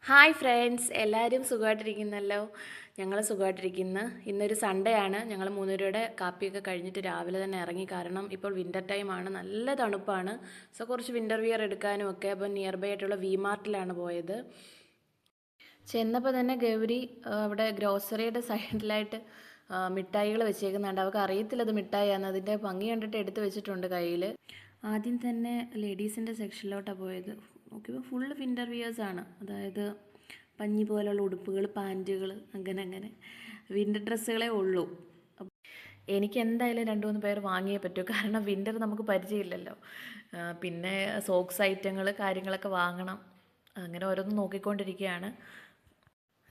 Hi friends, എല്ലാവരും സുഖമായിട്ടിരിക്കുന്നല്ലോ. ഞങ്ങൾ സുഖമായിട്ടിരിക്കുന്നു. ഇന്നൊരു സൺഡേ ആണ്. ഞങ്ങൾ 3 കാപ്പിയൊക്കെ കഴിഞ്ഞിട്ട് രാവിലെ തന്നെ ഇറങ്ങി. കാരണം ഇപ്പോൾ വിൻ്റർ ടൈമാണ്, നല്ല തണുപ്പാണ്. സോ കുറച്ച് വിൻ്റർ വിയർ എടുക്കാനും ഒക്കെ അപ്പോൾ നിയർ ബൈ ആയിട്ടുള്ള വി മാർട്ടിലാണ് പോയത്. ചെന്നപ്പോൾ തന്നെ ഗൗരി അവിടെ ഗ്രോസറിയുടെ സൈഡിലായിട്ട് മിഠായികൾ വെച്ചേക്കുന്നുണ്ട്. അവൾക്ക് അറിയത്തില്ല അത് മിഠായിയാണ്. അതിൻ്റെ ഭംഗി കണ്ടിട്ട് എടുത്ത് വെച്ചിട്ടുണ്ട് കയ്യിൽ. ആദ്യം തന്നെ ലേഡീസിൻ്റെ സെക്ഷനിലോട്ടാണ് പോയത്. നോക്കിയപ്പോൾ ഫുള്ള് വിൻ്റർ വിയേഴ്സാണ്. അതായത് പഞ്ഞി പോലുള്ള ഉടുപ്പുകൾ, പാൻറ്റുകൾ, അങ്ങനെ വിൻ്റർ ഡ്രസ്സുകളേ ഉള്ളൂ. എനിക്ക് എന്തായാലും 2-3 പേർ വാങ്ങിയേ പറ്റൂ. കാരണം വിൻ്റർ നമുക്ക് പരിചയമില്ലല്ലോ. പിന്നെ സോക്സ് ഐറ്റങ്ങൾ കാര്യങ്ങളൊക്കെ വാങ്ങണം. അങ്ങനെ ഓരോന്ന് നോക്കിക്കൊണ്ടിരിക്കുകയാണ്.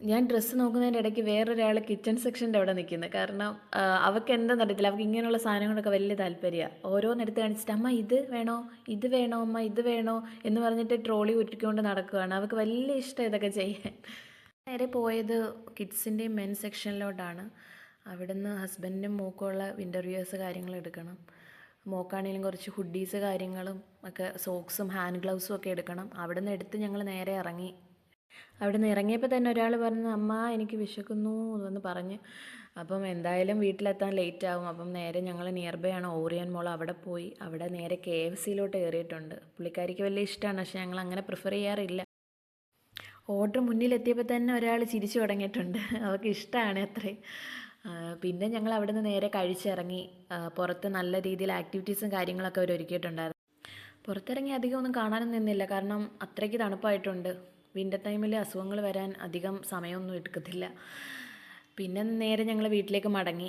ഞാൻ ഡ്രസ്സ് നോക്കുന്നതിൻ്റെ ഇടയ്ക്ക് വേറൊരാൾ കിച്ചൺ സെക്ഷൻ്റെ അവിടെ നിൽക്കുന്നത്. കാരണം അവൾക്ക് എന്താണെന്ന് അറിയത്തില്ല, അവൾക്ക് ഇങ്ങനെയുള്ള സാധനങ്ങളൊക്കെ വലിയ താല്പര്യമാണ്. ഓരോന്നെടുത്ത് കാണിച്ചിട്ട് അമ്മ ഇത് വേണോ, ഇത് വേണോ, അമ്മ ഇത് വേണോ എന്ന് പറഞ്ഞിട്ട് ട്രോളി ഉരുട്ടിക്കൊണ്ട് നടക്കുകയാണ്. അവൾക്ക് വലിയ ഇഷ്ടം ഇതൊക്കെ ചെയ്യാൻ. നേരെ പോയത് കിഡ്സിൻ്റെയും മെൻ സെക്ഷനിലോട്ടാണ്. അവിടുന്ന് ഹസ്ബൻഡിനും മോക്കുള്ള വിൻ്റർ വിയേഴ്സ് കാര്യങ്ങൾ എടുക്കണം. മോക്കാണെങ്കിലും കുറച്ച് ഹുഡീസ് കാര്യങ്ങളും ഒക്കെ, സോക്സും ഹാൻഡ് ഗ്ലൗസും ഒക്കെ എടുക്കണം. അവിടുന്ന് എടുത്ത് ഞങ്ങൾ നേരെ ഇറങ്ങി. അവിടെ നിന്ന് ഇറങ്ങിയപ്പോൾ തന്നെ ഒരാൾ പറഞ്ഞു, അമ്മ എനിക്ക് വിശക്കുന്നു എന്ന് പറഞ്ഞ്. അപ്പം എന്തായാലും വീട്ടിലെത്താൻ ലേറ്റ് ആവും. അപ്പം നേരെ ഞങ്ങൾ നിയർ ബൈ ആണ് ഓറിയൻ മോൾ, അവിടെ പോയി. അവിടെ നേരെ KFC-യിലോട്ട് കയറിയിട്ടുണ്ട്. പുള്ളിക്കാരിക്ക് വലിയ ഇഷ്ടമാണ്, പക്ഷേ ഞങ്ങൾ അങ്ങനെ പ്രിഫർ ചെയ്യാറില്ല. ഓർഡർ മുന്നിലെത്തിയപ്പോൾ തന്നെ ഒരാൾ ചിരിച്ചു തുടങ്ങിയിട്ടുണ്ട്. അവർക്ക് ഇഷ്ടമാണ് അത്രയും. പിന്നെ ഞങ്ങൾ അവിടെ നിന്ന് നേരെ കഴിച്ചിറങ്ങി. പുറത്ത് നല്ല രീതിയിൽ ആക്ടിവിറ്റീസും കാര്യങ്ങളൊക്കെ അവർ ഒരുക്കിയിട്ടുണ്ടായിരുന്നു. പുറത്തിറങ്ങി അധികം ഒന്നും കാണാനും നിന്നില്ല, കാരണം അത്രയ്ക്ക് തണുപ്പായിട്ടുണ്ട്. വിൻ്റർ ടൈമിൽ അസുഖങ്ങൾ വരാൻ അധികം സമയമൊന്നും എടുക്കത്തില്ല. പിന്നെ നേരെ ഞങ്ങൾ വീട്ടിലേക്ക് മടങ്ങി.